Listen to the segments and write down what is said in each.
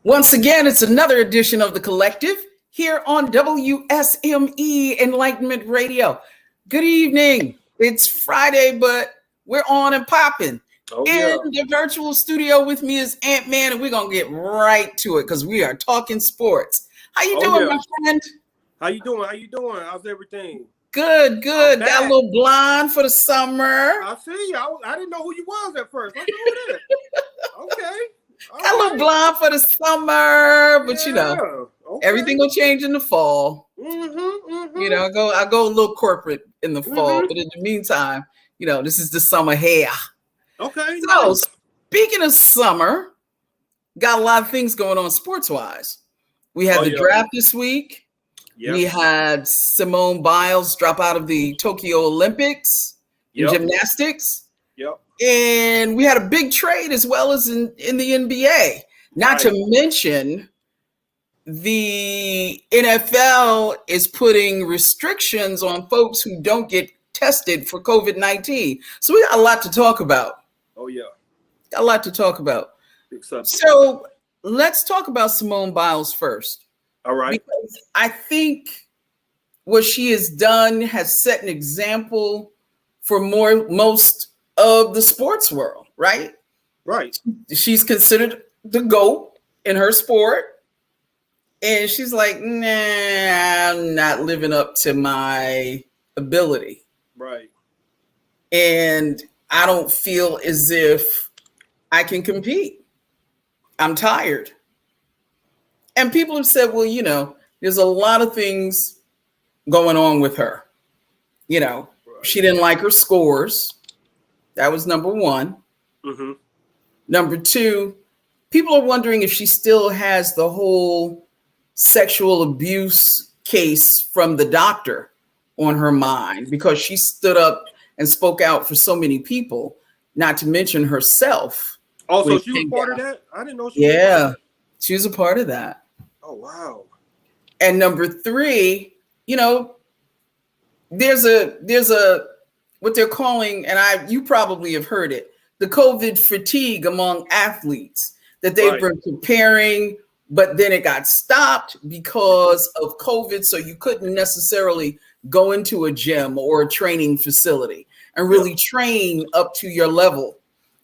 Once again, it's another edition of The Collective here on WSME Enlightenment Radio. Good evening. It's Friday, but we're on and popping. In the virtual studio with me is Ant-Man, and we're going to get right to it because we are talking sports. How you doing, my friend? How you doing? How's everything? Good. Got a little blonde for the summer. I see you. I didn't know who you was at first. I said, who that? Okay. Got a little blonde for the summer, but everything will change in the fall. I go a little corporate in the fall, but in the meantime, this is the summer hair. Okay. So speaking of summer, got a lot of things going on sports-wise. We had the draft this week. Yep. We had Simone Biles drop out of the Tokyo Olympics in gymnastics. Yep. And we had a big trade as well as in the NBA. Not to mention the NFL is putting restrictions on folks who don't get tested for COVID-19. So we got a lot to talk about. Oh, yeah. Got a lot to talk about. Except so let's talk about Simone Biles first. All right. Because I think what she has done has set an example for most of the sports world, right? Right. She's considered the GOAT in her sport. And she's like, nah, I'm not living up to my ability. Right. And I don't feel as if I can compete. I'm tired. And people have said, well, there's a lot of things going on with her. She didn't like her scores. That was number one. Mm-hmm. Number two, people are wondering if she still has the whole sexual abuse case from the doctor on her mind because she stood up and spoke out for so many people, not to mention herself. Also, she was part of that? I didn't know she was part of that. She was a part of that. Oh, wow. And number three, there's a what they're calling, and you probably have heard it, the COVID fatigue among athletes, that they've been preparing, but then it got stopped because of COVID. So you couldn't necessarily go into a gym or a training facility and really train up to your level.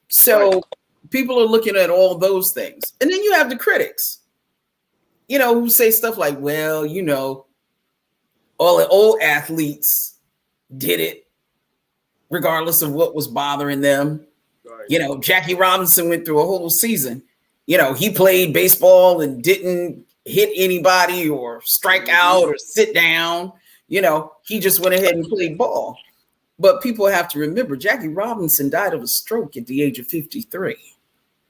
So people are looking at all those things. And then you have the critics, who say stuff like, well, all the old athletes did it regardless of what was bothering them. Right. Jackie Robinson went through a whole season. He played baseball and didn't hit anybody or strike out or sit down. He just went ahead and played ball. But people have to remember, Jackie Robinson died of a stroke at the age of 53.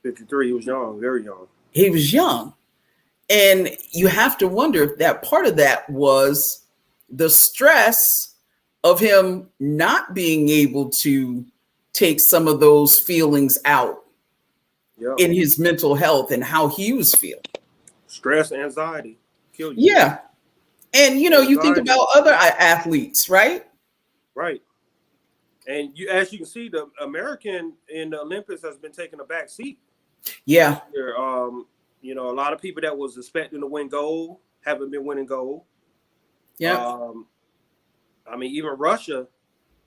53, he was young, very young. He was young. And you have to wonder if that part of that was the stress of him not being able to take some of those feelings out in his mental health and how he was feeling. Stress, anxiety, kill you. Yeah. And, you think about other athletes, right? Right. And as you can see, the American in the Olympics has been taking a back seat. Yeah. A lot of people that was expecting to win gold haven't been winning gold. Yeah. Even Russia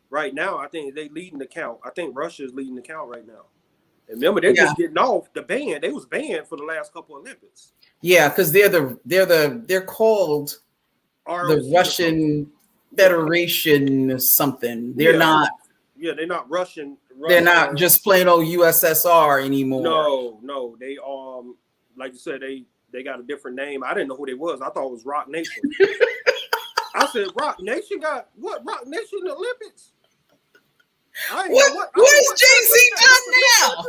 right now, I think they leading the count. I think Russia is leading the count right now. And remember, they're just getting off the ban. They was banned for the last couple of Olympics. Yeah, because they're called ROC, the Russian Federation something. They're not. Yeah, they're not Russian. They're not just plain old USSR anymore. No. They like you said, they got a different name. I didn't know who they was. I thought it was Rock Nation. I said, Rock Nation got what? Rock Nation in the Olympics? What is Jay-Z done now?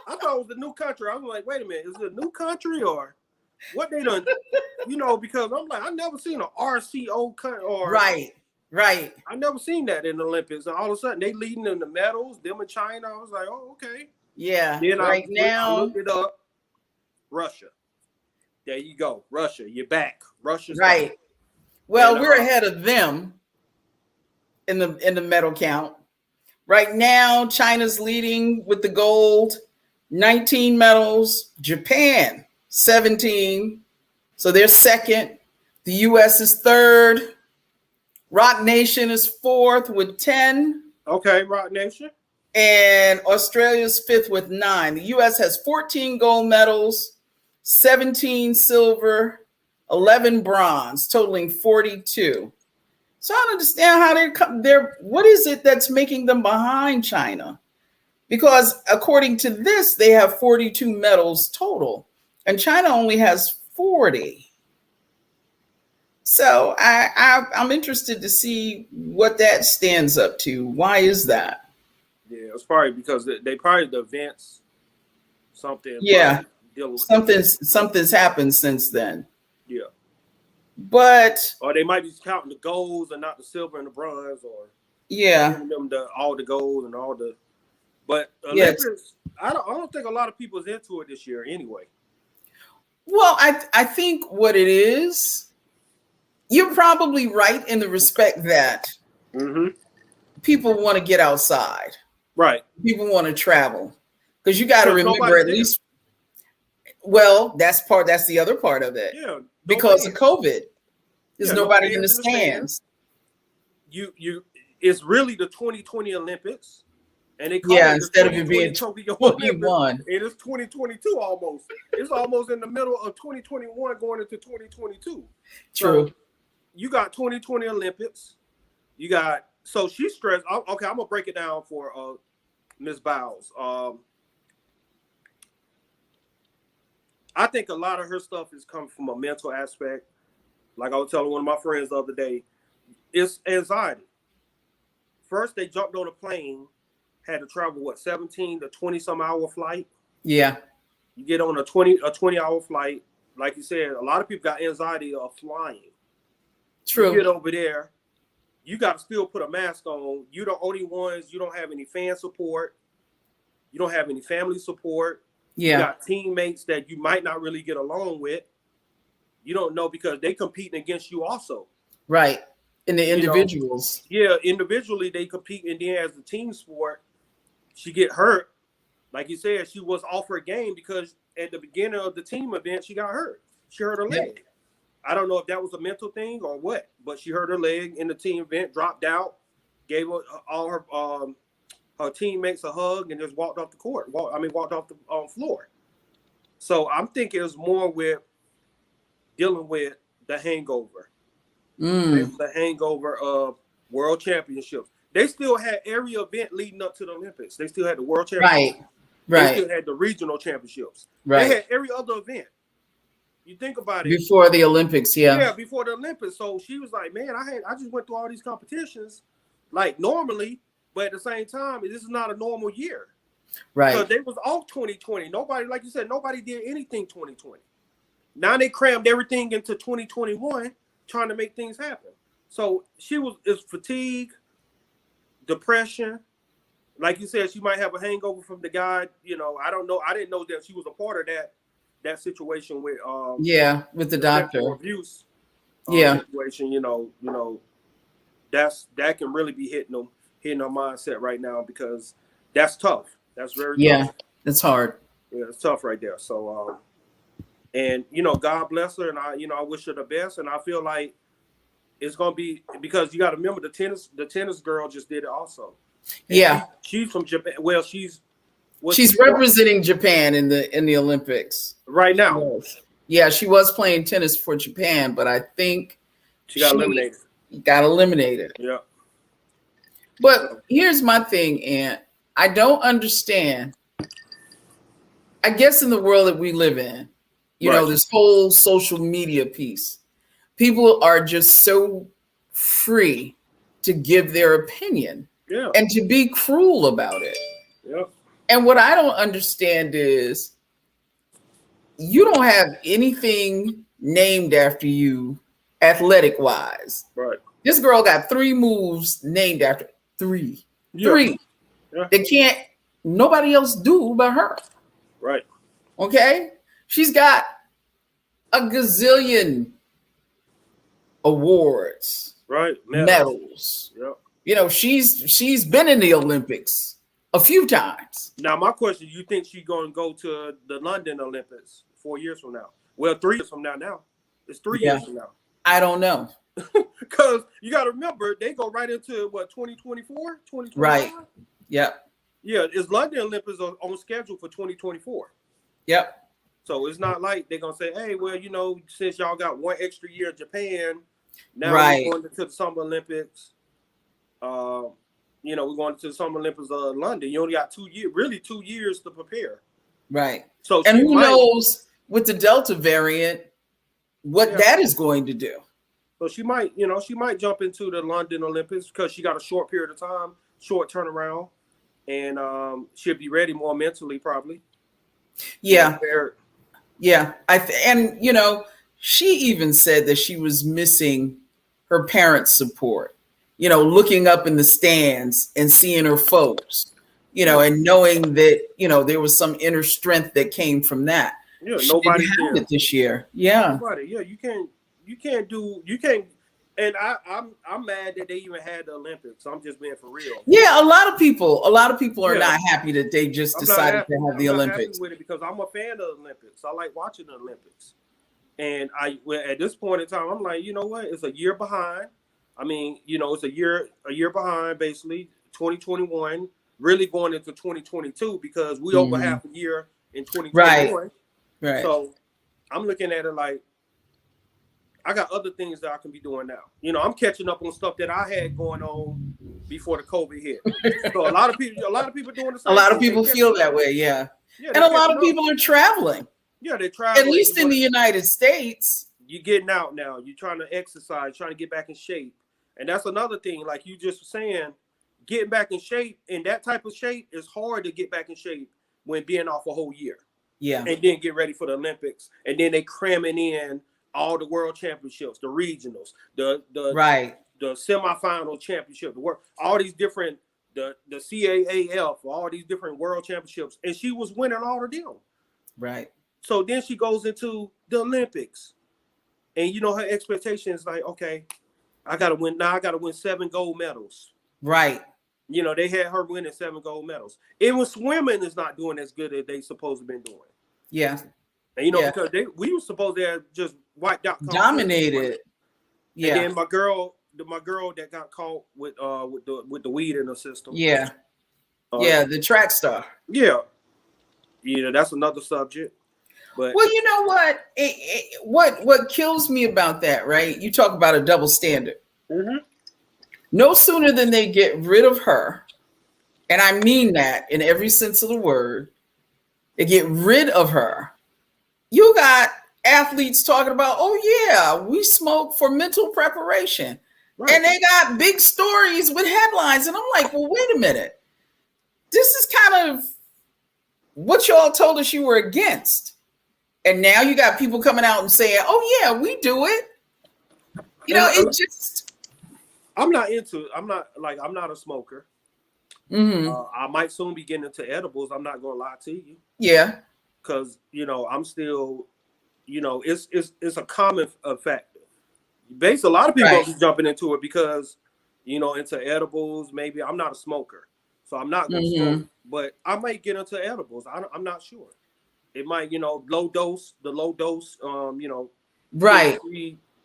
I thought it was the new country. I was like, wait a minute, is it a new country or what they done? Because I'm like, I never seen an RCO country or right. I never seen that in the Olympics. And all of a sudden they leading in the medals, them in China. I was like, oh, okay. Yeah. Then now I looked it up. Russia. There you go. Russia, you're back. Russia's right. back. Well, we're ahead of them in the medal count. Right now, China's leading with the gold, 19 medals. Japan 17. So they're second. The U.S. is third. Rock Nation is fourth with 10. Okay, Rock Nation. And Australia's fifth with 9. The U.S. has 14 gold medals, 17 silver, 11 bronze, totaling 42. So I don't understand how they're what is it that's making them behind China? Because according to this, they have 42 medals total, and China only has 40. So I'm interested to see what that stands up to. Why is that? Yeah, it's probably because they probably the events, something. Yeah, something's happened since then. Yeah, but or they might be counting the golds and not the silver and the bronze, or giving them all the gold and all the. But Olympics, yes. I don't think a lot of people's into it this year anyway. Well, I think what it is, you're probably right in the respect that people want to get outside. Right. People want to travel. Because you got to remember at least, well, that's the other part of it. Yeah. Because of COVID. There's nobody in the stands. It's really the 2020 Olympics. And they call it instead of it being Tokyo Olympics, it is 2022 almost. It's almost in the middle of 2021 going into 2022. True. So you got 2020 Olympics. You got so she's stressed. Okay, I'm gonna break it down for Ms. Biles. I think a lot of her stuff is coming from a mental aspect. Like I was telling one of my friends the other day, it's anxiety. First, they jumped on a plane. Had to travel 17 to 20 some hour flight. Yeah. You get on a 20 hour flight. Like you said, a lot of people got anxiety of flying. True. You get over there, you got to still put a mask on. You're the only ones. You don't have any fan support. You don't have any family support. Yeah. You got teammates that you might not really get along with. You don't know because they competing against you also. Right. In the individuals. Individually they compete, and then as a team sport, she get hurt. Like you said, she was off her game because at the beginning of the team event, she got hurt. She hurt her leg. I don't know if that was a mental thing or what, but she hurt her leg in the team event, dropped out, gave all her teammates a hug, and just walked off the court. Walked off the floor. So I'm thinking it's more with dealing with the hangover. The hangover of world championships. They still had every event leading up to the Olympics. They still had the world championships. Right. They still had the regional championships. Right. They had every other event. You think about it. Before the Olympics, Yeah, before the Olympics. So she was like, man, I just went through all these competitions like normally, but at the same time, this is not a normal year. Right. Because they was off 2020. Nobody, like you said, nobody did anything 2020. Now they crammed everything into 2021, trying to make things happen. So it's fatigue, depression. Like you said, she might have a hangover from the guy. I don't know. I didn't know that she was a part of that situation with with the doctor abuse. Situation. That can really be hitting her mindset right now because that's tough. That's very tough. It's hard. Yeah, it's tough right there. So and God bless her, and I wish her the best, and I feel like it's gonna be because you got to remember the tennis girl just did it also. And she's from Japan. Well, she's representing Japan in the Olympics right now. Yeah, she was playing tennis for Japan, but I think she got eliminated. Yeah. But here's my thing, Aunt. I don't understand. I guess in the world that we live in, this whole social media piece, people are just so free to give their opinion and to be cruel about it. Yeah. And what I don't understand is you don't have anything named after you athletic wise. Right. This girl got 3 moves named after 3. Yeah. 3. Yeah. They nobody else do but her. Right. Okay. She's got a gazillion awards. Right. Medals. Yep. She's been in the Olympics a few times. Now, my question, you think she's going to go to the London Olympics 4 years from now. Well, 3 years from now. Now it's 3 years from now. I don't know. Because you got to remember, they go right into what, 2024, 2025? Right. Yep. Yeah, it's London Olympics on schedule for 2024. Yep. So it's not like they're gonna say, hey, well, since y'all got 1 extra year in Japan, now we're going to the Summer Olympics. We're going to the Summer Olympics London. You only got 2 years, really 2 years to prepare. Right. So and who knows with the Delta variant what that is going to do. So she might jump into the London Olympics because she got a short period of time, short turnaround, and she'll be ready more mentally probably. Yeah. Yeah. She even said that she was missing her parents' support, looking up in the stands and seeing her folks, and knowing that, there was some inner strength that came from that. Yeah, nobody had it this year. Yeah. Nobody. Yeah, you can't. And I'm mad that they even had the Olympics. I'm just being for real. Yeah, a lot of people are not happy that they just decided to have the Olympics. With it because I'm a fan of the Olympics. I like watching the Olympics. And at this point in time, I'm like, you know what? It's a year behind. I mean, it's a year behind basically. 2021, really going into 2022 because we over half a year in 2021. Right. So I'm looking at it like, I got other things that I can be doing now. I'm catching up on stuff that I had going on before the COVID hit. So a lot of people doing the same. A lot of people feel that way, yeah. And a lot of people are traveling. Yeah, they're traveling. At least in the United States. You're getting out now. You're trying to exercise, trying to get back in shape. And that's another thing, like you just were saying, getting back in shape, and that type of shape is hard to get back in shape when being off a whole year. Yeah. And then get ready for the Olympics. And then they cramming in all the world championships, the regionals, the semifinal championship, all these different, the CAAF, all these different world championships, and she was winning all of them. Right. So then she goes into the Olympics, and her expectation is like, okay, I gotta win now. I gotta win 7 gold medals. Right. They had her winning 7 gold medals. Even swimming is not doing as good as they supposed to been doing. Yeah. And because we were supposed to have just wiped out, dominated. Yeah. And then my girl that got caught with the weed in her system. Yeah. The track star. Yeah. That's another subject. But well, you know what? What kills me about that, right? You talk about a double standard. Mm-hmm. No sooner than they get rid of her, and I mean that in every sense of the word, they get rid of her. You got athletes talking about, oh yeah, we smoke for mental preparation. Right. And they got big stories with headlines. And I'm like, well, wait a minute. This is kind of what y'all told us you were against. And now you got people coming out and saying, oh yeah, we do it. It just. I'm not a smoker. Mm-hmm. I might soon be getting into edibles. I'm not going to lie to you. Yeah. Because, I'm still, it's a common factor. Basically, a lot of people are jumping into it because, into edibles. Maybe I'm not a smoker, so I'm not going to smoke. But I might get into edibles. I'm not sure. It might, the low dose, right.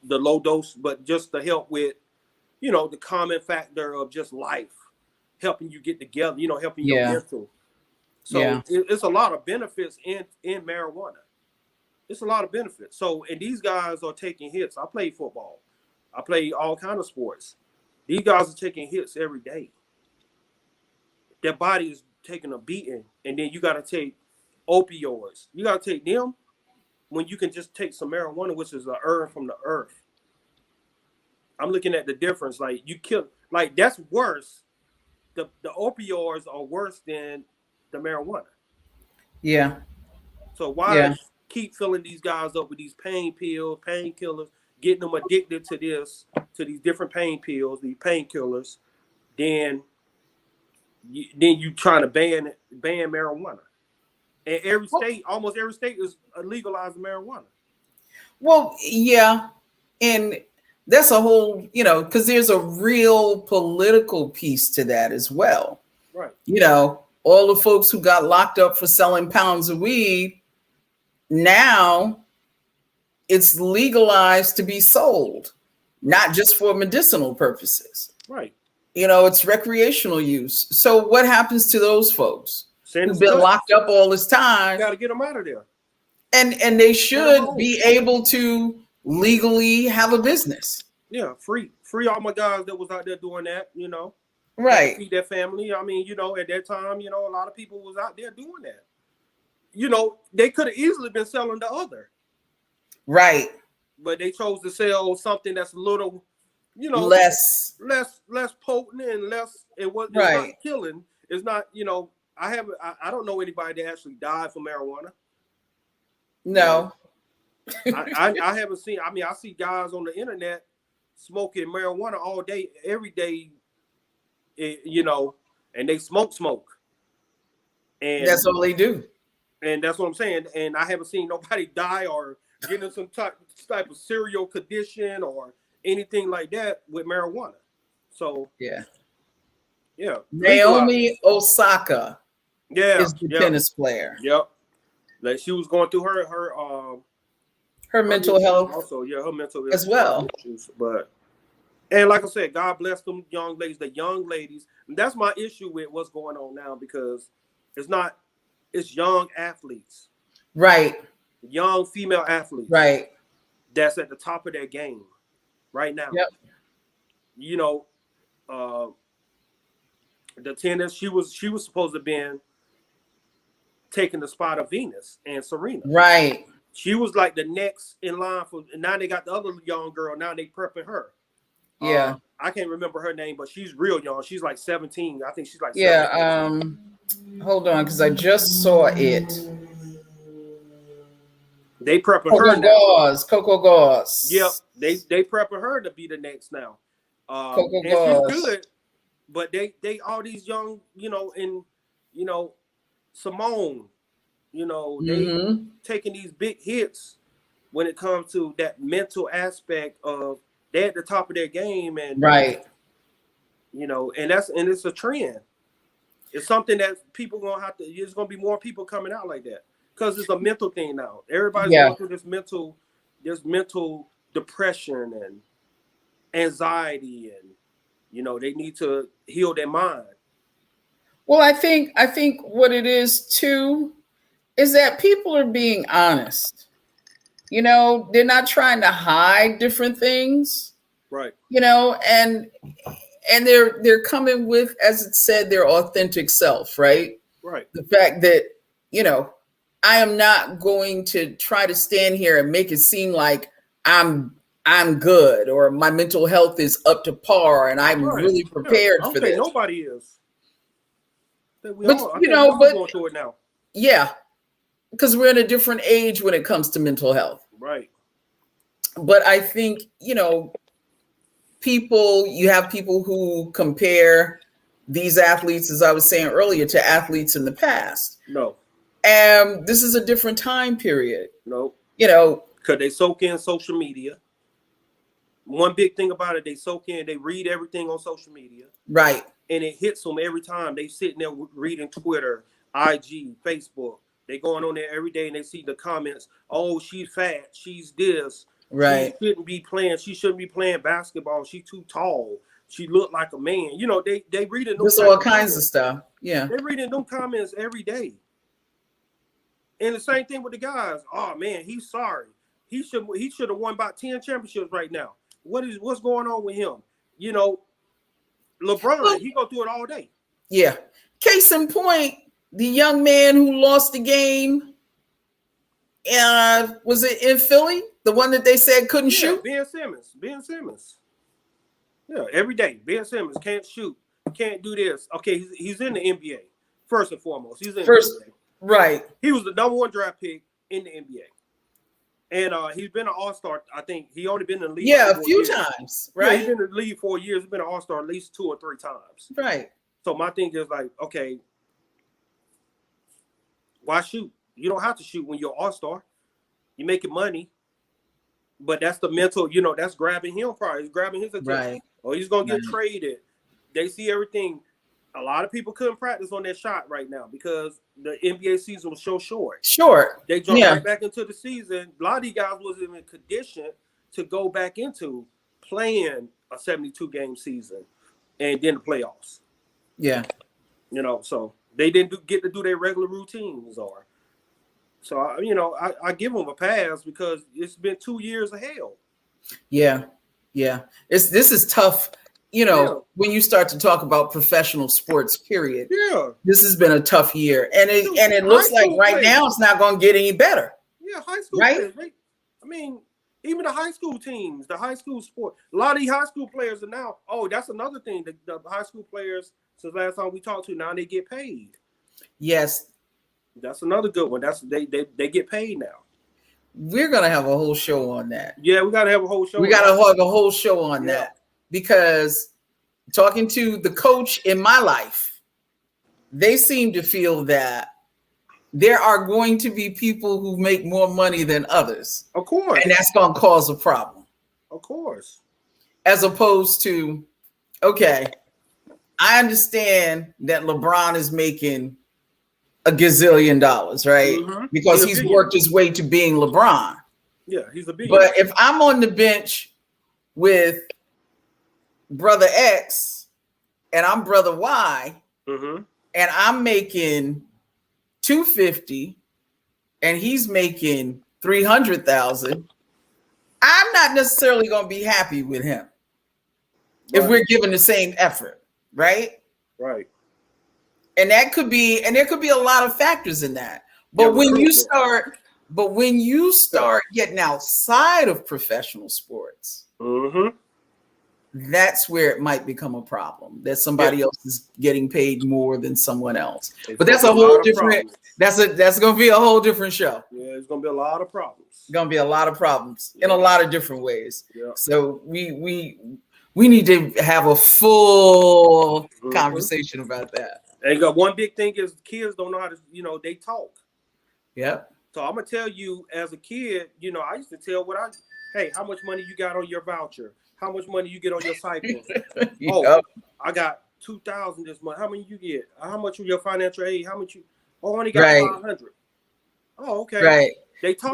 The low dose, but just to help with, the common factor of just life, helping you get together, helping your mental. So it's a lot of benefits in marijuana. It's a lot of benefits. So, and these guys are taking hits. I play football. I play all kinds of sports. These guys are taking hits every day. Their body is taking a beating. And then you got to take opioids. You got to take them when you can just take some marijuana, which is a herb from the earth. I'm looking at the difference. Like that's worse. The opioids are worse than the marijuana. Yeah. So why keep filling these guys up with these pain pills, painkillers, getting them addicted to these different pain pills, these painkillers, then you trying to ban marijuana. And almost every state is legalizing marijuana. Well, yeah. And that's a whole, because there's a real political piece to that as well. Right. All the folks who got locked up for selling pounds of weed, now it's legalized to be sold, not just for medicinal purposes. Right. It's recreational use. So what happens to those folks who've been locked up all this time? Got to get them out of there. And they should be able to legally have a business. Yeah, free all my guys that was out there doing that, Right. Feed their family. I mean, at that time, a lot of people was out there doing that. They could have easily been selling the other. Right. But they chose to sell something that's a little, less potent and less. It's not killing. It's not. I don't know anybody that actually died from marijuana. No. I haven't seen. I mean, I see guys on the internet smoking marijuana all day, every day. And they smoke. And that's all they do. And that's what I'm saying. And I haven't seen nobody die or get in some type of serial condition or anything like that with marijuana. So yeah. Naomi Osaka is the tennis player. Yep. Like she was going through her mental health. Also, her mental health as well. Issues, and like I said, God bless them young ladies. The young ladies. And that's my issue with what's going on now, because it's young athletes. Right. Young female athletes. Right. That's at the top of their game right now. Yep. The tennis, she was supposed to be taking the spot of Venus and Serena. Right. She was like the next in line for. Now they got the other young girl. Now they prepping her. Yeah. I can't remember her name, but she's real young. She's like 17. I think she's like 17. Hold on, because I just saw it. They prepping her now. Coco Gauze. Yep. They prepping her to be the next now. Coco and Gauze. She's good, but they all these young, Simone, they taking these big hits when it comes to that mental aspect of they're at the top of their game, and right. And it's a trend. It's something that people gonna have to. There's gonna be more people coming out like that because it's a mental thing now. Everybody's going through this mental depression and anxiety, and they need to heal their mind. Well, I think what it is too is that people are being honest. They're not trying to hide different things. Right. And they're coming with, as it said, their authentic self, right? Right. The fact that, I am not going to try to stand here and make it seem like I'm good or my mental health is up to par and I'm really prepared for this. Nobody is. But going through it now. Yeah. Because we're in a different age when it comes to mental health. Right. But I think, you have people who compare these athletes, as I was saying earlier, to athletes in the past. No. And this is a different time period. No. Because they soak in social media. One big thing about it, they soak in, they read everything on social media. Right. And it hits them every time. They sitting there reading Twitter, IG, Facebook. They going on there every day and they see the comments. Oh, she's fat. She's this. Right. She shouldn't be playing basketball. She's too tall. She looked like a man. They reading there's all kinds of stuff. Yeah. They reading them comments every day. And the same thing with the guys. Oh man, he's sorry. He should have won about 10 championships right now. What's going on with him? LeBron, he go through it all day. Yeah. Case in point, the young man who lost the game, was it in Philly? The one that they said couldn't shoot? Ben Simmons. Yeah, every day. Ben Simmons can't shoot, can't do this. Okay, he's in the NBA, first and foremost. He's in the NBA. Right. He was the number 1 draft pick in the NBA. And he's been an all-star. I think he only been in the league. Yeah, a few times. Right. Yeah, he's been in the league 4 years. He's been an all-star at least 2 or 3 times. Right. So my thing is like, okay, why shoot? You don't have to shoot when you're an all-star. You're making money. But that's the mental, that's grabbing him probably. It's grabbing his attention. Right. Or he's going to get traded. They see everything. A lot of people couldn't practice on their shot right now because the NBA season was so short. Short. They jumped right back into the season. A lot of these guys wasn't even conditioned to go back into playing a 72-game season and then the playoffs. Yeah. You know, so they didn't get to do their regular routines or. So, you know, I give them a pass because it's been 2 years of hell. Yeah. Yeah. This is tough. You know, when you start to talk about professional sports, period. Yeah. This has been a tough year. And it looks like right now it's not going to get any better. Yeah, high school players. I mean, even the high school teams, the high school sport. A lot of these high school players are now, that's another thing. The high school players, since last time we talked to, now they get paid. Yes. That's another good one. They get paid now. We're going to have a whole show on that. Yeah, we got to have a whole show. We got to have a whole show on that. Because talking to the coach in my life, they seem to feel that there are going to be people who make more money than others. Of course. And that's going to cause a problem. Of course. As opposed to, okay, I understand that LeBron is making a gazillion dollars, right? Mm-hmm. Because he's worked his way to being LeBron. Yeah, he's a billionaire. But if I'm on the bench with brother X and I'm brother Y, and I'm making $250 and he's making $300,000, I'm not necessarily going to be happy with him if we're given the same effort, right? Right. And there could be a lot of factors in that. But when you start getting outside of professional sports, that's where it might become a problem, that somebody else is getting paid more than someone else. But that's a whole different, that's going to be a whole different show. Yeah, it's going to be a lot of problems. It's going to be a lot of problems in a lot of different ways. Yeah. So we need to have a full conversation about that. And one big thing is kids don't know how to, they talk. Yeah. So I'm going to tell you, as a kid, I used to tell hey, how much money you got on your voucher? How much money you get on your stipend? I got 2,000 this month. How many you get? How much of your financial aid? How much you? I only got 500. Oh, okay. Right. They talk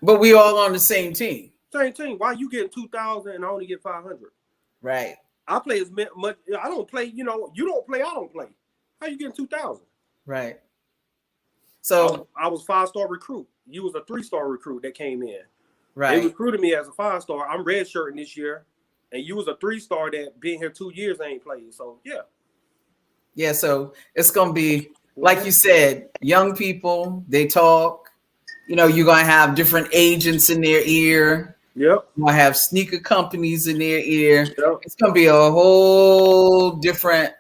but we all on the same team. Same team. Why you getting 2,000 and I only get 500? Right. I play as much. I don't play. You don't play. I don't play. How you getting 2,000? Right. So I was 5-star recruit. You was a 3-star recruit that came in. Right. They recruited me as a 5-star. I'm redshirting this year, and you was a 3-star that been here 2 years and ain't played. So yeah. So it's gonna be like you said, young people. They talk. You're gonna have different agents in their ear. Yep. You're gonna have sneaker companies in their ear. Yep. It's gonna be a whole different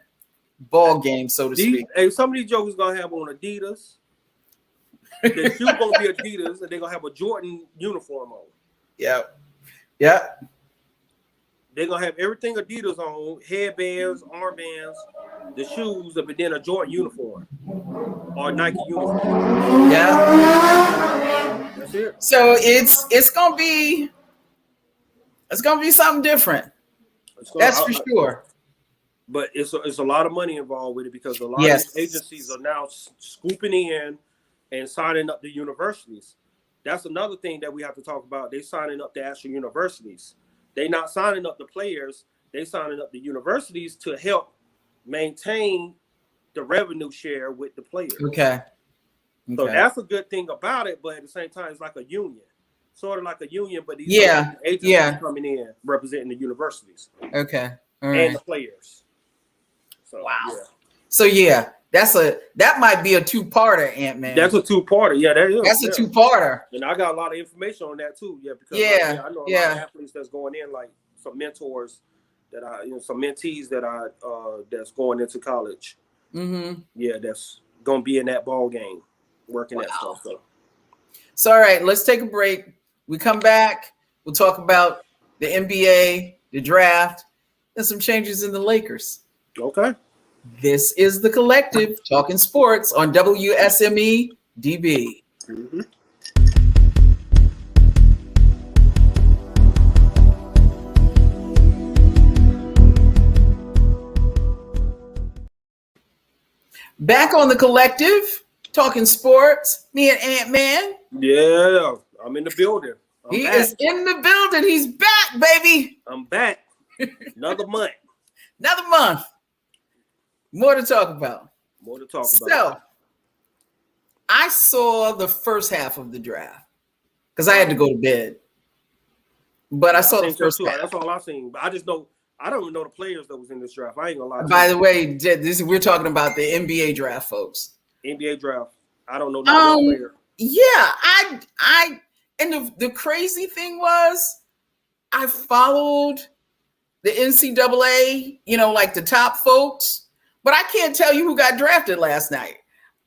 ball game, so to speak. Hey, some of these jokers gonna have on Adidas. The shoe gonna be Adidas, and they're gonna have a Jordan uniform on. Yep. They're gonna have everything Adidas on, headbands, armbands, the shoes, but then a Jordan uniform or Nike uniform. Yeah. That's it. So it's gonna be something different. That's for sure. But it's a lot of money involved with it because a lot of agencies are now scooping in and signing up the universities. That's another thing that we have to talk about. They're signing up the actual universities. They're not signing up the players. They're signing up the universities to help maintain the revenue share with the players. Okay. So that's a good thing about it. But at the same time, it's like a union. Sort of like a union, but these agencies are coming in representing the universities. Okay. All right. And the players. So, wow. Yeah. So that might be a two-parter, Ant-Man. That's a two-parter. Yeah, that is. That's a two-parter. And I got a lot of information on that too. Yeah, because I know a lot of athletes that's going in, like some mentors that some mentees that that's going into college. Mm-hmm. Yeah, that's gonna be in that ball game, working that stuff. So all right, let's take a break. We come back. We'll talk about the NBA, the draft, and some changes in the Lakers. Okay. This is The Collective, talking sports on WSME DB. Mm-hmm. Back on the collective, talking sports. Me and Ant-Man. Yeah, I'm in the building. He is in the building. He's back, baby. I'm back. Another month. Another month. More to talk about. So, I saw the first half of the draft because I had to go to bed. But I saw the first half. That's all I've seen. But I don't even know the players that was in this draft. I ain't gonna lie. By the way, we're talking about the NBA draft, folks. NBA draft. I don't know no player. Yeah, and the crazy thing was I followed the NCAA, like the top folks, but I can't tell you who got drafted last night.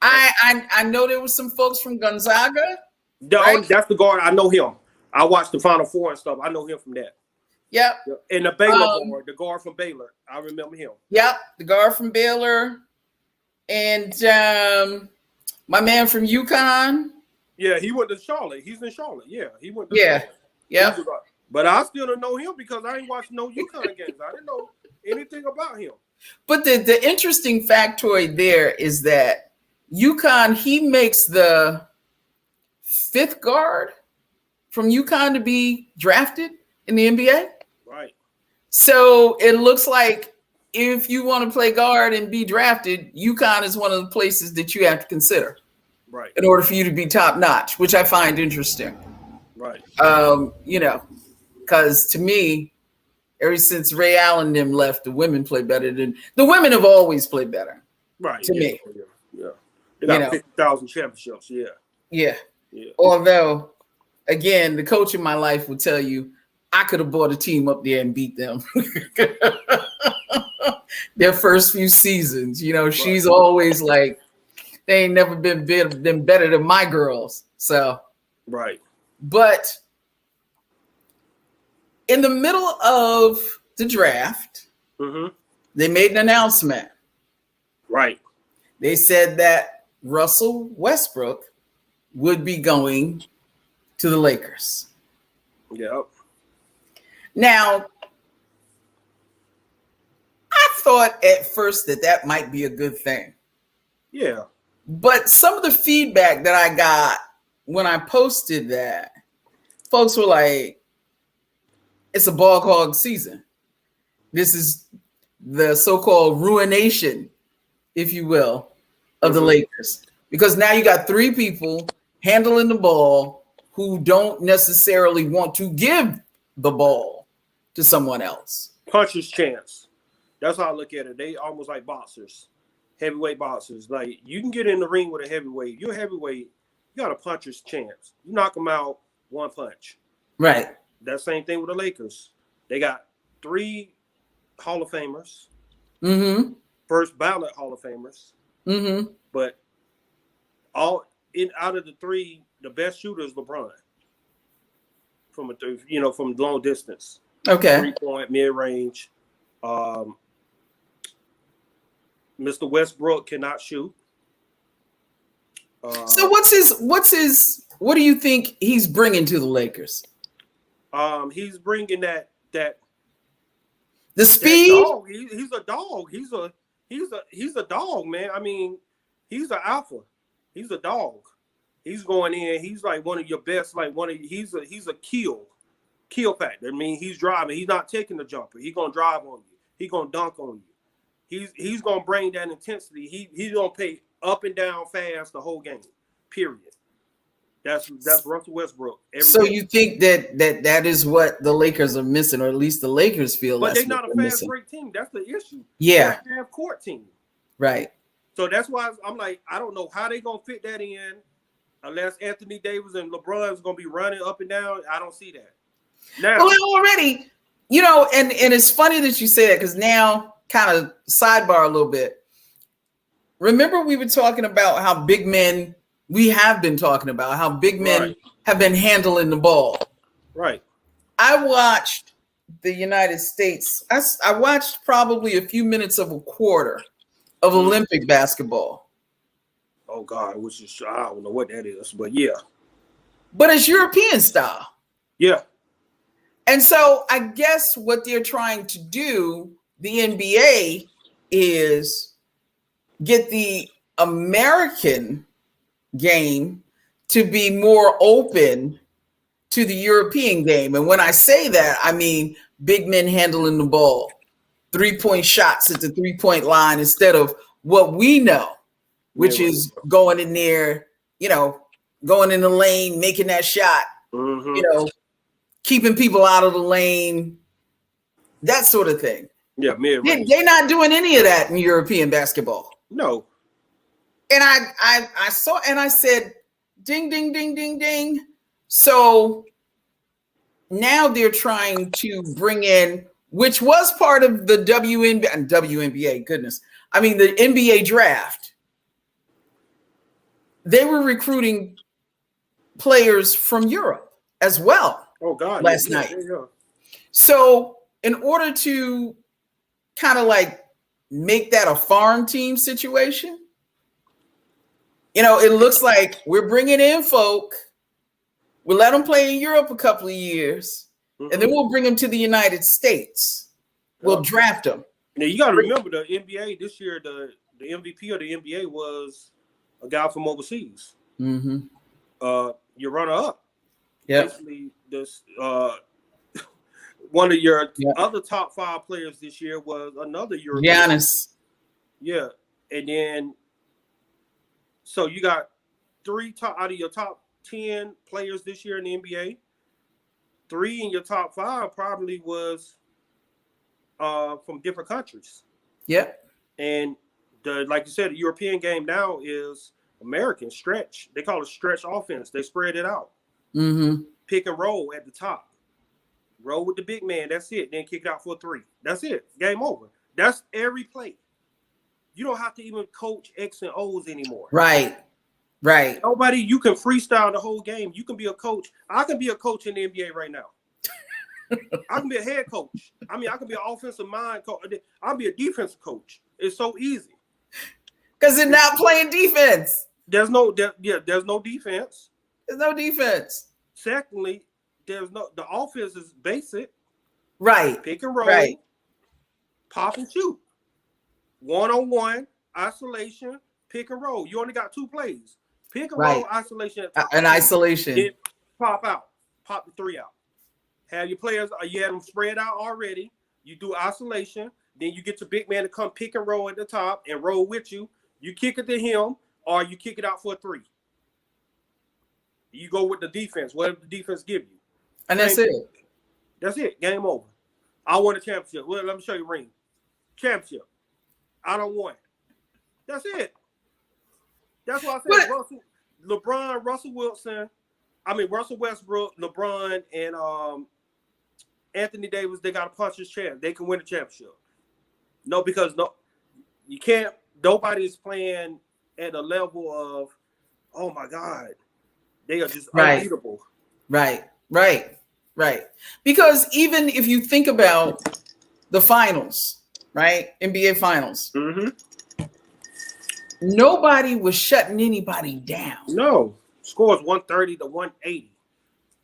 I know there was some folks from Gonzaga. Right? That's the guard. I know him. I watched the Final Four and stuff. I know him from that. Yep. And the Baylor guard, the guard from Baylor. I remember him. Yep, the guard from Baylor. And my man from UConn. Yeah, he went to Charlotte. He's in Charlotte. Yeah, he went to Charlotte. Yeah. But I still don't know him because I ain't watched no UConn games. I didn't know anything about him. But the interesting factoid there is that UConn, he makes the 5th guard from UConn to be drafted in the NBA. Right. So it looks like if you want to play guard and be drafted, UConn is one of the places that you have to consider. Right. In order for you to be top notch, which I find interesting. Right. Because to me, ever since Ray Allen and them left, the women have always played better. Right. To me. Yeah. They got 50,000 championships. Yeah. Yeah. Although, again, the coach in my life would tell you, I could have brought a team up there and beat them. Their first few seasons, she's always like, they ain't never been better than my girls. So, right. But in the middle of the draft, they made an announcement. Right. They said that Russell Westbrook would be going to the Lakers. Yep. Now, I thought at first that might be a good thing. Yeah. But some of the feedback that I got when I posted that, folks were like, it's a ball hog season. This is the so-called ruination, if you will, of the Lakers. Because now you got 3 people handling the ball who don't necessarily want to give the ball to someone else. Puncher's chance. That's how I look at it. They almost like boxers. Heavyweight boxers. Like, you can get in the ring with a heavyweight. You're a heavyweight, you got a puncher's chance. You knock them out one punch. Right. That same thing with the Lakers. They got 3 Hall of Famers. First ballot Hall of Famers. But out of the 3, the best shooter is LeBron. From from long distance. Okay. 3-point, mid-range. Mr. Westbrook cannot shoot. So what do you think he's bringing to the Lakers? He's bringing that the speed. Dog. He's a dog. He's a dog, man. I mean, he's an alpha. He's a dog. He's going in. He's like one of your best. He's a kill factor. I mean, he's driving. He's not taking the jumper. He's gonna drive on you. He's gonna dunk on you. He's gonna bring that intensity. He's gonna play up and down fast the whole game. Period. That's Russell Westbrook. So you think that is what the Lakers are missing, or at least the Lakers feel. But they're not a fast break team. That's the issue. Yeah. They're a half court team. Right. So that's why I'm like, I don't know how they're gonna fit that in, unless Anthony Davis and LeBron is gonna be running up and down. I don't see that. Now, well, already, and it's funny that you say that, because now, kind of sidebar a little bit. Remember, we were talking about how big men. We have been talking about how big men have been handling the ball. Right. I watched the United States. I watched probably a few minutes of a quarter of Olympic basketball. Oh God, I don't know what that is, but yeah. But it's European style. Yeah. And so I guess what they're trying to do, the NBA, is get the American game to be more open to the European game. And when I say that, I mean big men handling the ball, 3-point shots at the 3-point line instead of what we know, which is going in there, going in the lane, making that shot, keeping people out of the lane, that sort of thing. Yeah, they're not doing any of that in European basketball. No. And I saw and I said, ding, ding, ding, ding, ding. So now they're trying to bring in, which was part of the WNBA, goodness. I mean, the NBA draft. They were recruiting players from Europe as well. Oh, God. Last night. Yeah. So in order to kind of like make that a farm team situation, it looks like we're bringing in folk. We'll let them play in Europe a couple of years, and then we'll bring them to the United States. We'll draft them. Now, you got to remember the NBA this year, the MVP of the NBA was a guy from overseas. Mm-hmm. Your runner-up. Yeah. Basically, this one of your other top 5 players this year was another European. Giannis. Yeah. And then, so you got 3 out of your top 10 players this year in the NBA. 3 in your top 5 probably was from different countries. Yep. And like you said, the European game now is American stretch. They call it stretch offense. They spread it out. Mm-hmm. Pick and roll at the top. Roll with the big man. That's it. Then kick it out for a 3. That's it. Game over. That's every play. You don't have to even coach X and O's anymore. Right. Nobody, you can freestyle the whole game. You can be a coach. I can be a coach in the NBA right now. I can be a head coach. I mean, I can be an offensive mind coach. I'll be a defensive coach. It's so easy. Because they're not playing defense. There's no defense. There's no defense. Secondly, the offense is basic. Right. Pick and roll. Right. Pop and shoot. 1-on-1, isolation, pick and roll. You only got 2 plays. Pick and roll, isolation. Isolation. Then pop out. Pop the 3 out. Have your players, you had them spread out already. You do isolation. Then you get your big man to come pick and roll at the top and roll with you. You kick it to him or you kick it out for a 3. You go with the defense, whatever the defense give you. And that's it. That's it. Game over. I won a championship. Well, let me show you a ring. Championship. I don't want it. That's it. That's why I said Russell Westbrook, LeBron, and Anthony Davis, they got a puncher's chance. They can win a championship. No, because you can't. Nobody is playing at a level of, oh my God, they are just unbeatable. Right. Because even if you think about the finals, right? NBA finals. Mm-hmm. Nobody was shutting anybody down. No. Scores 130 to 180.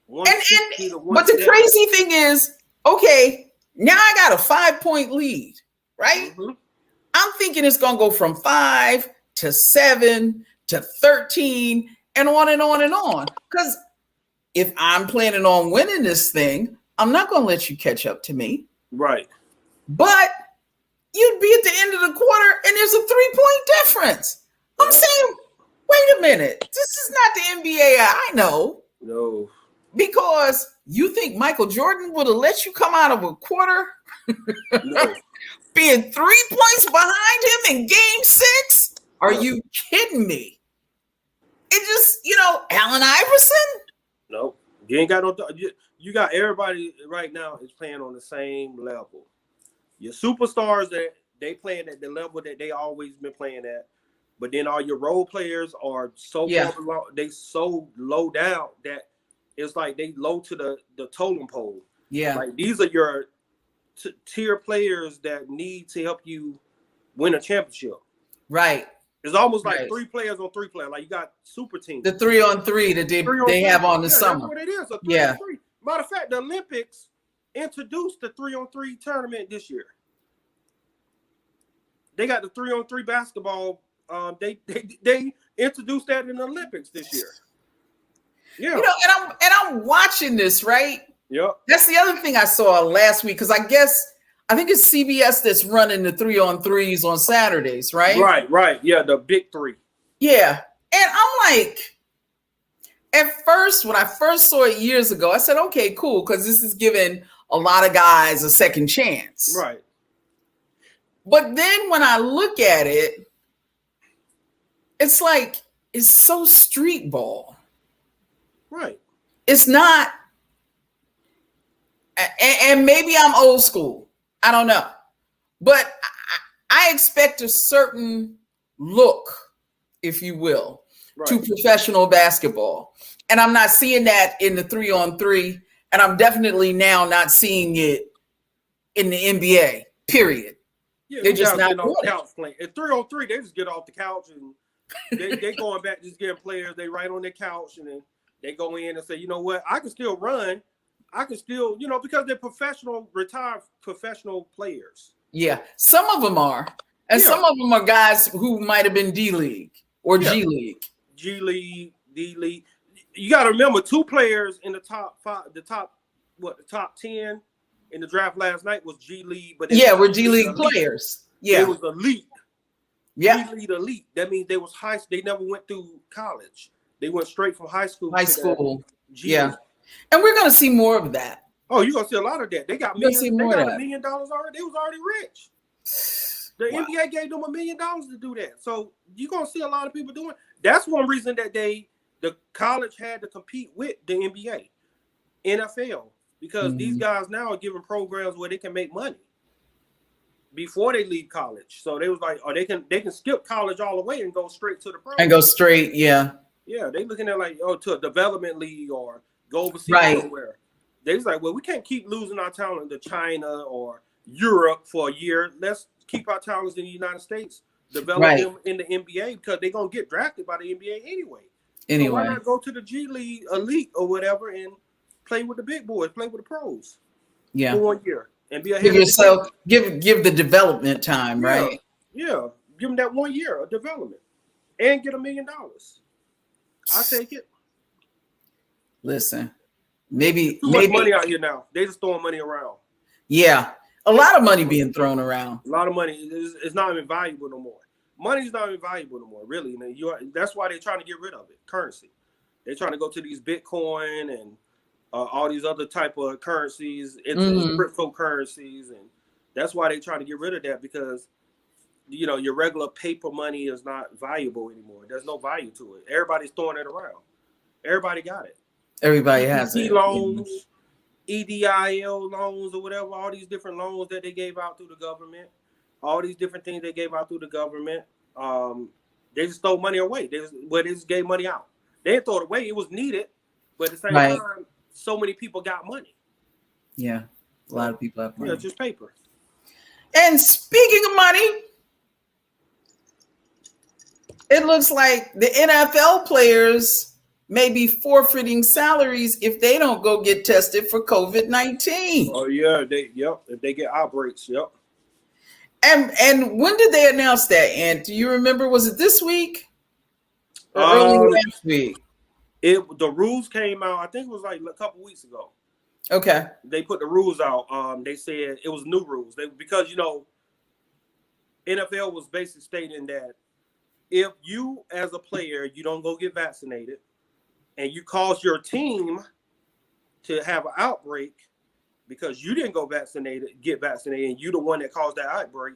But the crazy thing is, okay, now I got a 5-point lead, right? Mm-hmm. I'm thinking it's going to go from 5 to 7 to 13 and on and on and on. Because if I'm planning on winning this thing, I'm not going to let you catch up to me. Right. But you'd be at the end of the quarter and there's a 3-point difference. I'm saying, wait a minute. This is not the NBA I know. No. Because you think Michael Jordan would have let you come out of a quarter? No. Being 3 points behind him in game 6? Are you kidding me? It just, Allen Iverson? No. You ain't got no. You got everybody right now is playing on the same level. Your superstars that they playing at the level that they always been playing at, but then all your role players are so they so low down that it's like they low to the totem pole. Yeah, like these are your tier players that need to help you win a championship. Right. It's almost like 3 players on 3 players. Like you got super teams. The 3-on-3 that they have on the summer. That's what it is. A 3-on-3. Matter of fact, the Olympics introduced the 3-on-3 tournament this year. They got the 3-on-3 basketball They introduced that in the Olympics this year. Yeah, and I'm watching this, right? Yep. That's the other thing I saw last week, because I think it's CBS that's running the 3-on-3s on Saturdays, right? Right. Yeah, the big three. Yeah. And I'm like, at first, when I first saw it years ago, I said, okay, cool, because this is giving a lot of guys a second chance. Right. But then when I look at it, it's like, it's so street ball. Right. It's not, and maybe I'm old school. I don't know. But I expect a certain look, if you will, to professional basketball. And I'm not seeing that in the 3-on-3. And I'm definitely now not seeing it in the NBA, period. Yeah, they're just not on the couch playing. At 3-on-3, they just get off the couch and they going back just getting players. They right on their couch and then they go in and say, you know what, I can still run. I can still, because they're retired professional players. Yeah, some of them are. And some of them are guys who might have been D-League or G-League. G-League, D-League. You got to remember, 2 players in the top 10 in the draft last night was G-League. But we're G-League players. Yeah. It was elite. Yeah. Elite. That means they was they never went through college. They went straight from high school. Yeah. And we're going to see more of that. Oh, you're going to see a lot of that. They got $1 million already. They was already rich. The NBA gave them $1 million to do that. So you're going to see a lot of people doing it. That's one reason that the college had to compete with the NBA, NFL, because these guys now are giving programs where they can make money before they leave college. So they was like, they can skip college all the way and go straight to the pro. And go straight, yeah. Yeah, they looking at to a development league or go overseas somewhere. They was like, well, we can't keep losing our talent to China or Europe for a year. Let's keep our talents in the United States, develop them in the NBA, because they're going to get drafted by the NBA anyway. So why not go to the G League elite or whatever and play with the big boys, play with the pros for 1 year and be ahead give the development time, right? Yeah, give them that 1 year of development and get $1 million. I take it. Listen, maybe money out here now. They just throwing money around. Yeah, a lot of money being thrown around. A lot of money. It's not even valuable no more. Money's not even valuable no more, really. That's why they're trying to get rid of it. Currency. They're trying to go to these Bitcoin and all these other type of currencies, cryptocurrencies, and that's why they're trying to get rid of that, because your regular paper money is not valuable anymore. There's no value to it. Everybody's throwing it around. Everybody got it. Everybody has it. Loans, EDIL loans, or whatever. All these different loans that they gave out through the government. All these different things they gave out through the government. They just throw money away. They just gave money out. They didn't throw it away. It was needed, but at the same time, so many people got money. Yeah, a lot of people have money. Yeah, just paper. And speaking of money, it looks like the NFL players may be forfeiting salaries if they don't go get tested for COVID-19. Oh yeah, if they get outbreaks, yep. And when did they announce that? And do you remember? Was it this week or early last week? The rules came out. I think it was like a couple weeks ago. Okay. They put the rules out. They said it was new rules. Because NFL was basically stating that if you as a player you don't go get vaccinated and you cause your team to have an outbreak because you didn't get vaccinated, and you the one that caused that outbreak,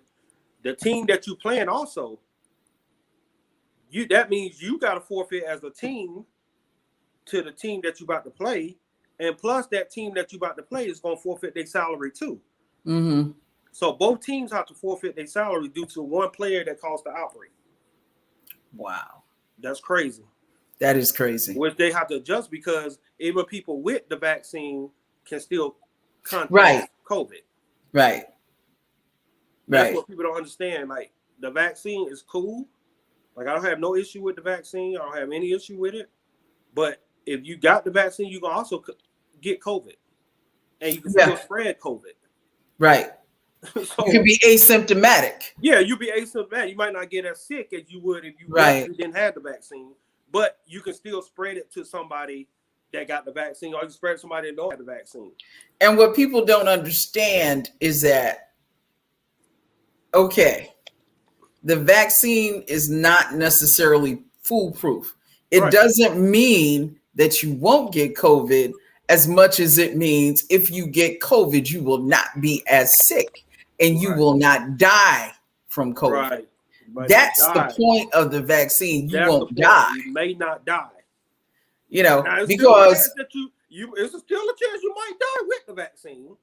the team that you playing also, that means you got to forfeit as a team to the team that you about to play, and plus that team that you about to play is going to forfeit their salary too. Mm-hmm. So both teams have to forfeit their salary due to one player that caused the outbreak. Wow, that's crazy. That is crazy. Which they have to adjust, because even people with the vaccine can still contract COVID. Right. That's what people don't understand. Like, the vaccine is cool. Like, I don't have no issue with the vaccine. I don't have any issue with it. But if you got the vaccine, you can also get COVID. And you can still spread COVID. Right. So, you can be asymptomatic. Yeah, you'll be asymptomatic. You might not get as sick as you would if you didn't have the vaccine, but you can still spread it to somebody that got the vaccine, or you can spread it to somebody that don't have the vaccine. And what people don't understand is that, okay, the vaccine is not necessarily foolproof. It doesn't mean that you won't get COVID as much as it means if you get COVID, you will not be as sick and you will not die from COVID. That's the point of the vaccine. You won't die. You may not die. You know, now, because it's still a chance you might die with the vaccine,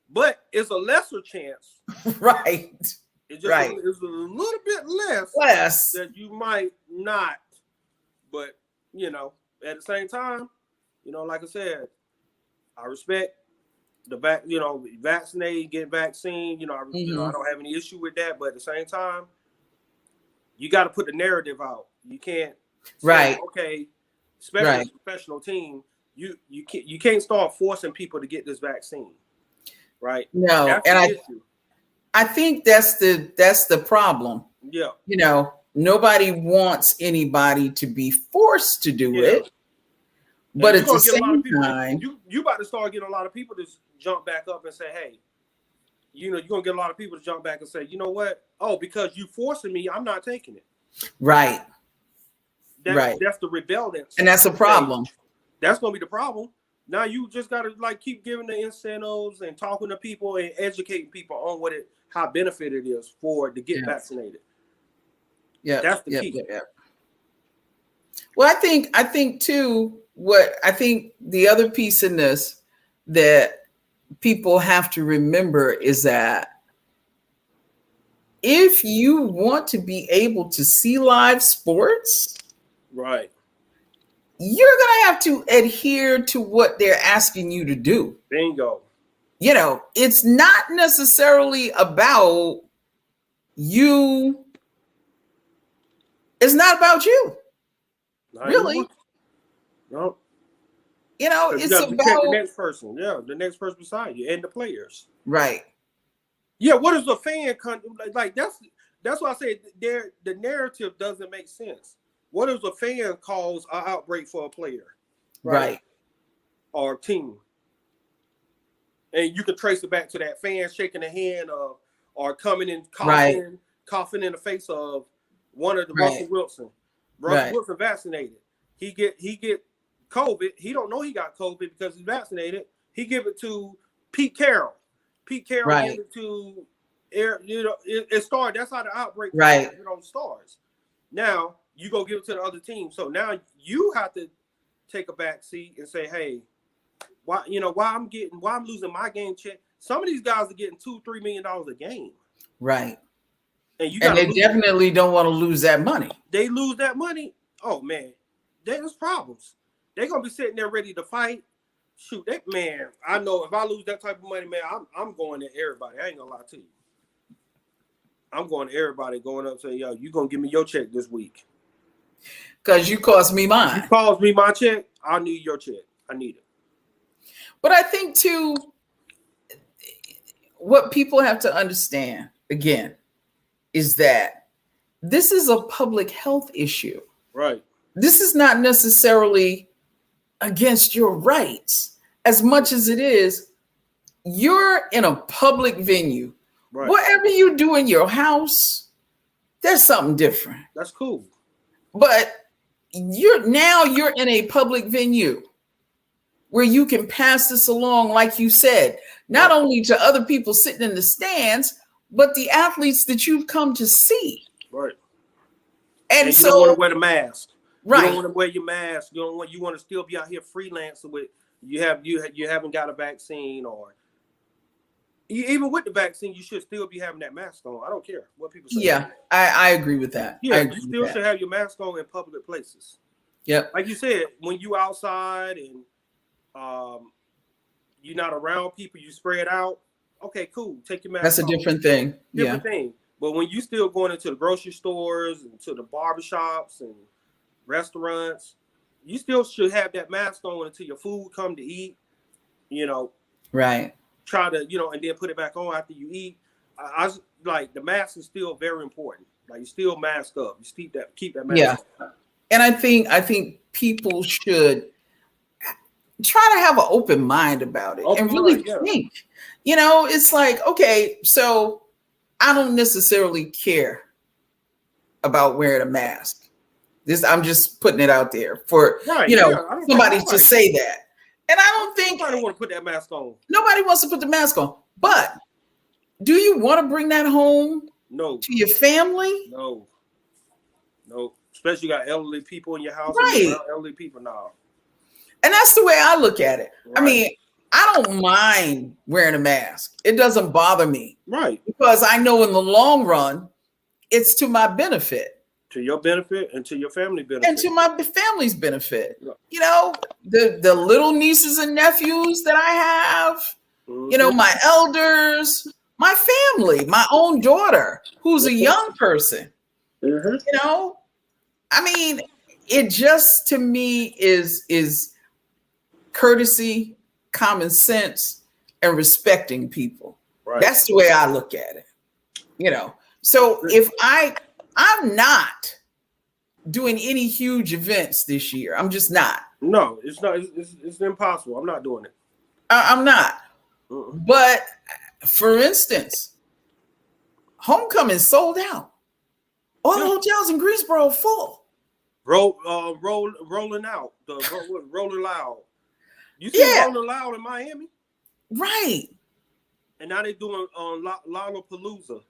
but it's a lesser chance. Right. It's just it's a little bit less that you might not. But, you know, at the same time, you know, like I said, I respect vaccinate, get vaccine. You know, I don't have any issue with that. But at the same time, you got to put the narrative out. You can't say, okay, especially a professional team, you can't start forcing people to get this vaccine. Right. No, that's I think that's the problem. Yeah. You know, nobody wants anybody to be forced to do it. But at the same time, you about to start getting a lot of people to jump back up and say, hey, you know, you're going to get a lot of people to jump back and say, you know what? Oh, because you forcing me, I'm not taking it. Right. That's the rebellion. And that's a problem. That's going to be the problem. Now you just got to keep giving the incentives and talking to people and educating people on how benefit it is to get vaccinated. Yeah. That's the key. Yeah. Well, I think too, the other piece in this that people have to remember is that if you want to be able to see live sports, right, you're going to have to adhere to what they're asking you to do. Bingo. You know, it's not necessarily about you. It's not about you. Really? No. You know, it's about the next person. Yeah, the next person beside you and the players. Right. Yeah, what is the fan like? That's why I say the narrative doesn't make sense. What if a fan cause an outbreak for a player, right, or team, and you can trace it back to that fan shaking the hand or coming in coughing in the face of one of the Russell Wilson. Russell Wilson vaccinated. He get COVID. He don't know he got COVID because he's vaccinated. He give it to Pete Carroll. Pete Carroll gave it to it started. That's how the outbreak starts. Now you go give it to the other team. So now you have to take a back seat and say, hey, why I'm losing my game check. Some of these guys are getting $2-3 million a game. Right. And they definitely don't want to lose that money. They lose that money. Oh man, there's problems. They're gonna be sitting there ready to fight. Shoot, I know if I lose that type of money, man, I'm going to everybody. I ain't gonna lie to you. I'm going to everybody going up and saying, yo, you gonna give me your check this week. Because you cost me mine. You cost me my check, I need your check. I need it. But I think too, what people have to understand again is that this is a public health issue. Right. This is not necessarily against your rights as much as it is you're in a public venue. Right. Whatever you do in your house, there's something different. That's cool. But you're in a public venue where you can pass this along, like you said, not only to other people sitting in the stands, but the athletes that you've come to see. Right. And so you don't want to wear the mask. Right. You don't want to wear your mask. You want to still be out here freelancing with you haven't got a vaccine, or even with the vaccine, you should still be having that mask on. I don't care what people say. Yeah, I agree with that. Yeah, you still should have your mask on in public places. Yep. Like you said, when you outside and you're not around people, you spread out. Okay, cool. Take your mask off. That's a different thing. Different thing. But when you still going into the grocery stores and to the barbershops and restaurants, you still should have that mask on until your food come to eat. Right. Try to, and then put it back on after you eat. I like the mask is still very important. Like you still mask up. You keep that mask up. And I think people should try to have an open mind about it and really think. You know, it's like, okay, so I don't necessarily care about wearing a mask. I'm just putting it out there for somebody to say that. And I don't think nobody want to put that mask on. Nobody wants to put the mask on. But do you want to bring that home? No. To your family? No. Especially you got elderly people in your house. Right. Elderly people now. And that's the way I look at it. Right. I mean, I don't mind wearing a mask. It doesn't bother me. Right. Because I know in the long run, it's to my benefit. To your benefit and to your family benefit. And to my family's benefit. Yeah. You know, the little nieces and nephews that I have, you know, my elders, my family, my own daughter, who's a young person. You know, I mean, it just to me is courtesy, common sense, and respecting people. Right. That's the way I look at it. You know, so if I'm not doing any huge events this year. I'm just not. No, it's not. It's impossible. I'm not doing it. I'm not. But for instance, homecoming sold out. All the hotels in Greensboro are full. Rolling out. Rolling Loud. You see Rolling Loud in Miami? Right. And now they're doing Lollapalooza.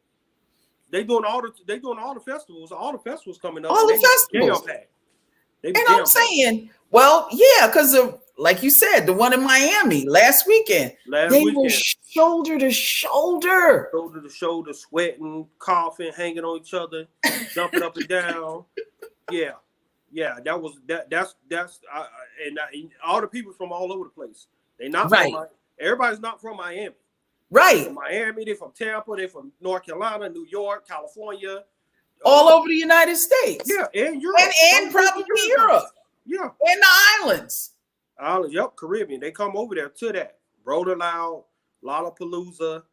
They doing all the festivals. All the festivals coming up. All the festivals. And I'm saying, well, yeah, because of, like you said, the one in Miami last weekend. They were shoulder to shoulder. Shoulder to shoulder, sweating, coughing, hanging on each other, jumping up and down. Yeah. That's all the people from all over the place. They not from everybody's not from Miami. Right. They're from Miami, they're from Tampa, they're from North Carolina, New York, California. All over the United States. Yeah, and Europe. And probably Europe. Yeah. And the islands. Yep, Caribbean. They come over there to that. Rolling Loud, Lollapalooza,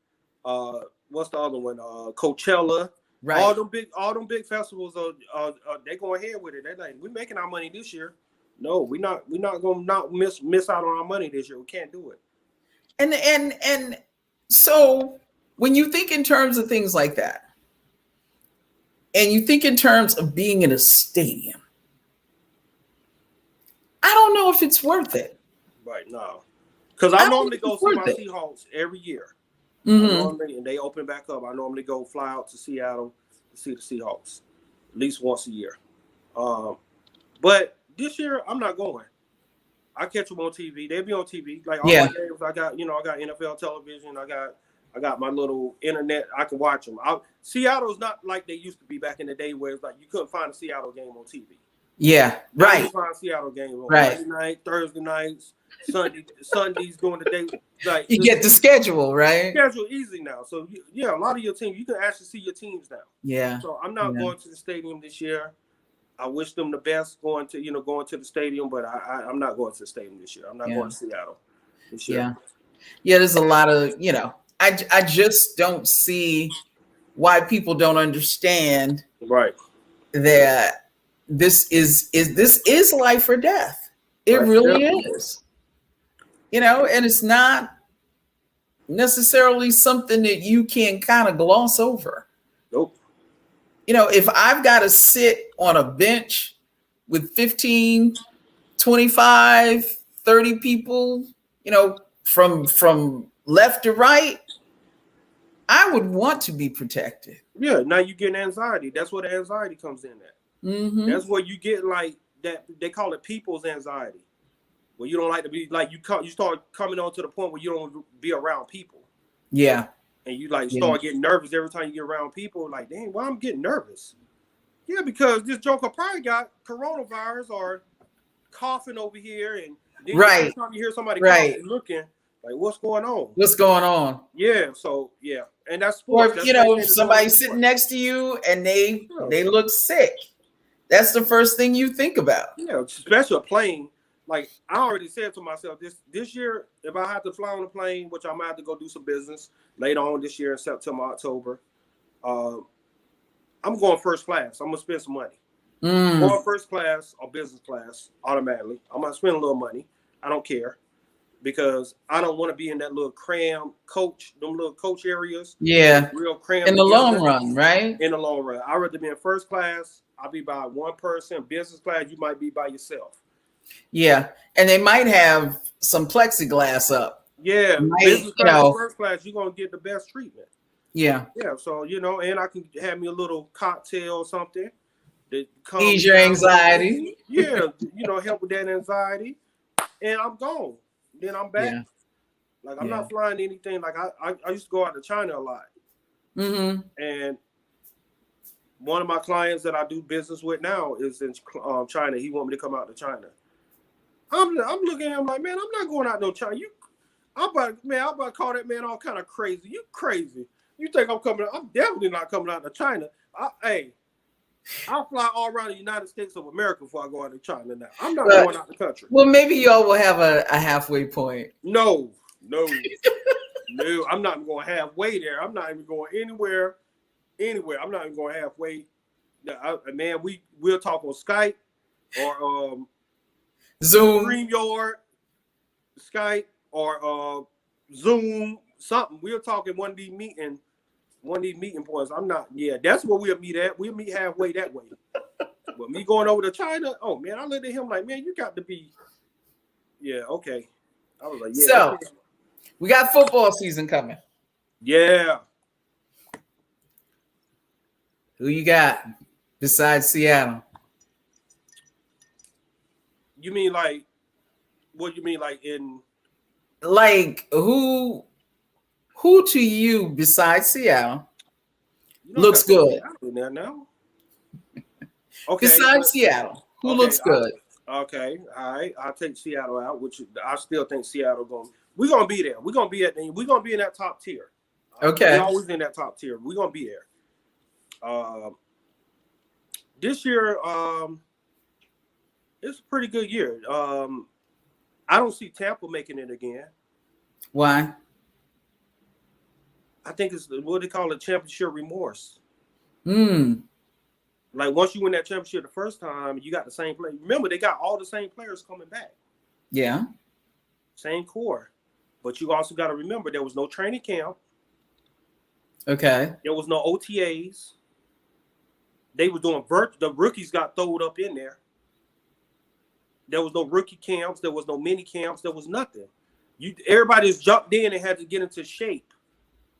what's the other one? Coachella. Right. All them big festivals are they going ahead with it. They're like, we're making our money this year. No, we're not gonna not miss out on our money this year. We can't do it. And so when you think in terms of things like that, and you think in terms of being in a stadium, I don't know if it's worth it. Right, no. Because I normally go see my Seahawks every year. And they open back up. I normally go fly out to Seattle to see the Seahawks at least once a year. But this year, I'm not going. I catch them on TV. They'll be on TV. Like all my games, I got NFL television. I got my little internet. I can watch them. Seattle's not like they used to be back in the day where it's like you couldn't find a Seattle game on TV. Yeah, right. You find a Seattle game on Friday night, Thursday nights, Sundays during the day. Like you get the schedule, right? Schedule easy now. So a lot of your teams, you can actually see your teams now. Yeah. So I'm not going to the stadium this year. I wish them the best going to the stadium, but I'm not going to the stadium this year. I'm not going to Seattle this year. Yeah, there's a lot of, I just don't see why people don't understand that this is life or death. It really is. And it's not necessarily something that you can kind of gloss over. Nope. If I've got to sit on a bench with 15, 25, 30 people, from left to right, I would want to be protected. Yeah, now you get anxiety. That's where the anxiety comes in at. Mm-hmm. That's where you get like that. They call it people's anxiety. Where you don't like to be like you start coming on to the point where you don't be around people. Yeah. And you start getting nervous every time you get around people. Like, dang, why I'm getting nervous? Yeah, because this joker probably got coronavirus or coughing over here, and then every time you hear somebody coughing, looking like, what's going on? What's going on? Yeah. So and that's sports. Or if somebody's sitting next to you and they look sick, that's the first thing you think about. Yeah, especially a plane. like I already said to myself, this year, if I have to fly on a plane, which I might have to go do some business later on this year in September, October, I'm going first class. I'm gonna spend some money. Going first class or business class automatically. I'm gonna spend a little money. I don't care because I don't want to be in that little them little coach areas. Yeah, real cram in the long run, right? In the long run, I'd rather be in first class. I'll be by one person. Business class, you might be by yourself. Yeah, and they might have some plexiglass up. Yeah, business class, first class, you're gonna get the best treatment. Yeah. So and I can have me a little cocktail or something that ease your anxiety. Yeah, help with that anxiety, and I'm gone. Then I'm back. Yeah. Like I'm not flying anything. Like I used to go out to China a lot, and one of my clients that I do business with now is in China. He want me to come out to China. I'm looking at him like, man, I'm not going out no China. I'm about to call that man all kind of crazy. You crazy? You think I'm coming? I'm definitely not coming out to China. I'll fly all around the United States of America before I go out to China. Now I'm not going out the country. Well, maybe y'all will have a halfway point. No. I'm not going halfway there. I'm not even going anywhere. I'm not even going halfway. Man, we'll talk on Skype or Zoom, StreamYard, Skype or Zoom, something. We'll talk in one of these meeting points. I'm not. Yeah, that's where we'll meet at. We'll meet halfway that way. But me going over to China, oh man, I looked at him like, man, you got to be. Yeah, okay. I was like, yeah. So okay. We got football season coming. Yeah. Who you got besides Seattle? You mean like? What do you mean like in? Like who to you besides Seattle looks good? Now. Okay. Besides Seattle, who looks good? Okay, all right. I'll take Seattle out, which I still think Seattle we're gonna be there. We're gonna be in that top tier. Okay. We're always in that top tier. We're gonna be there. This year, it's a pretty good year. I don't see Tampa making it again. Why? I think it's what they call a championship remorse. Like once you win that championship the first time, you got the same play. Remember, they got all the same players coming back. Yeah. Same core. But you also got to remember there was no training camp. Okay. There was no OTAs. They were doing the rookies got thrown up in there. There was no rookie camps. There was no mini camps. There was nothing. Everybody just jumped in and had to get into shape.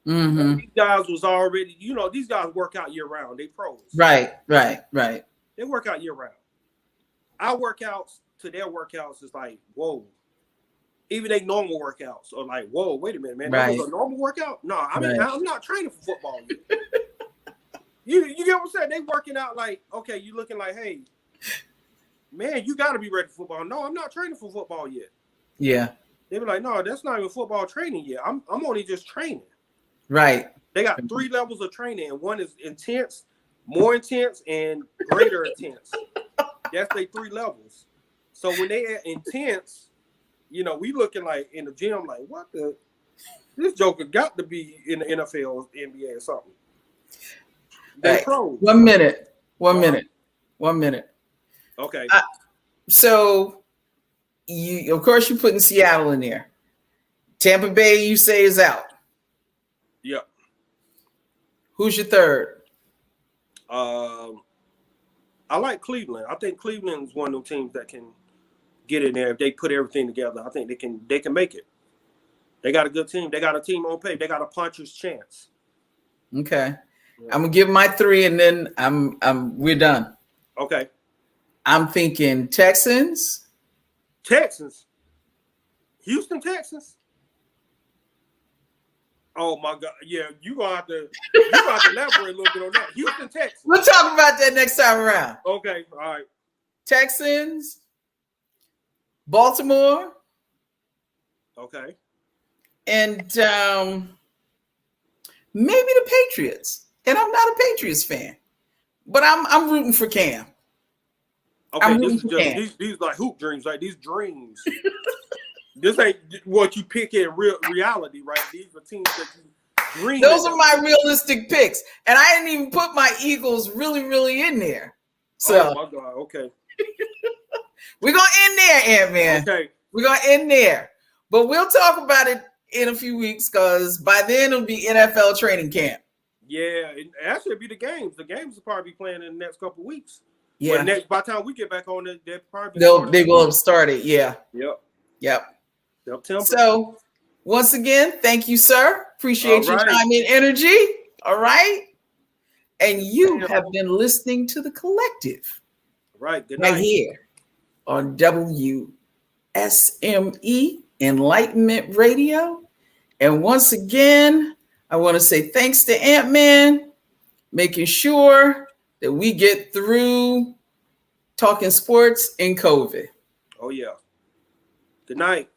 These guys was already, these guys work out year round. They pros. Right. They work out year round. Our workouts to their workouts is like, whoa. Even they normal workouts are like, whoa, wait a minute, man. That was a normal workout? No, I'm not training for football yet. You get what I'm saying? They working out like, okay, you looking like, hey, man, you got to be ready for football. No, I'm not training for football yet. Yeah. They be like, no, that's not even football training yet. I'm only just training. Right. They got 3 levels of training, and one is intense, more intense, and greater intense. That's their 3 levels. So when they are intense, we looking like in the gym like, what the? This joker got to be in the NFL or NBA or something. They pros. 1 minute. 1 minute. 1 minute. Okay. So, of course, you're putting Seattle in there. Tampa Bay, you say, is out. Yep. Who's your third? I like Cleveland. I think Cleveland is one of those teams that can get in there if they put everything together. I think they can make it. They got a good team. They got a team on paper. They got a puncher's chance. Okay. Yeah. I'm gonna give my 3 and then we're done. Okay. I'm thinking Texans. Houston Texans. Oh my God! Yeah, you gonna have to elaborate a little bit on that. Houston Texans. We'll talk about that next time around. Okay, all right. Texans, Baltimore. Okay. And maybe the Patriots. And I'm not a Patriots fan, but I'm rooting for Cam. Okay, this is just these like hoop dreams, like these dreams. This ain't what you pick in real reality, right? These are teams that you dream. Those are my realistic picks, and I didn't even put my Eagles really in there. So, oh my God, okay. We're gonna end there, Ant-Man. Okay, we're gonna end there, but we'll talk about it in a few weeks because by then it'll be NFL training camp. Yeah, it actually it'll be the games. The games will probably be playing in the next couple of weeks. Yeah. But by the time we get back on it, they'll probably they will have started. Yeah. Yep. So once again, thank you, sir. Appreciate your time and energy. All right. And you have been listening to The Collective. Right. Good night. Right here on WSME Enlightenment Radio. And once again, I want to say thanks to Ant-Man, making sure that we get through talking sports and COVID. Oh, yeah. Good night.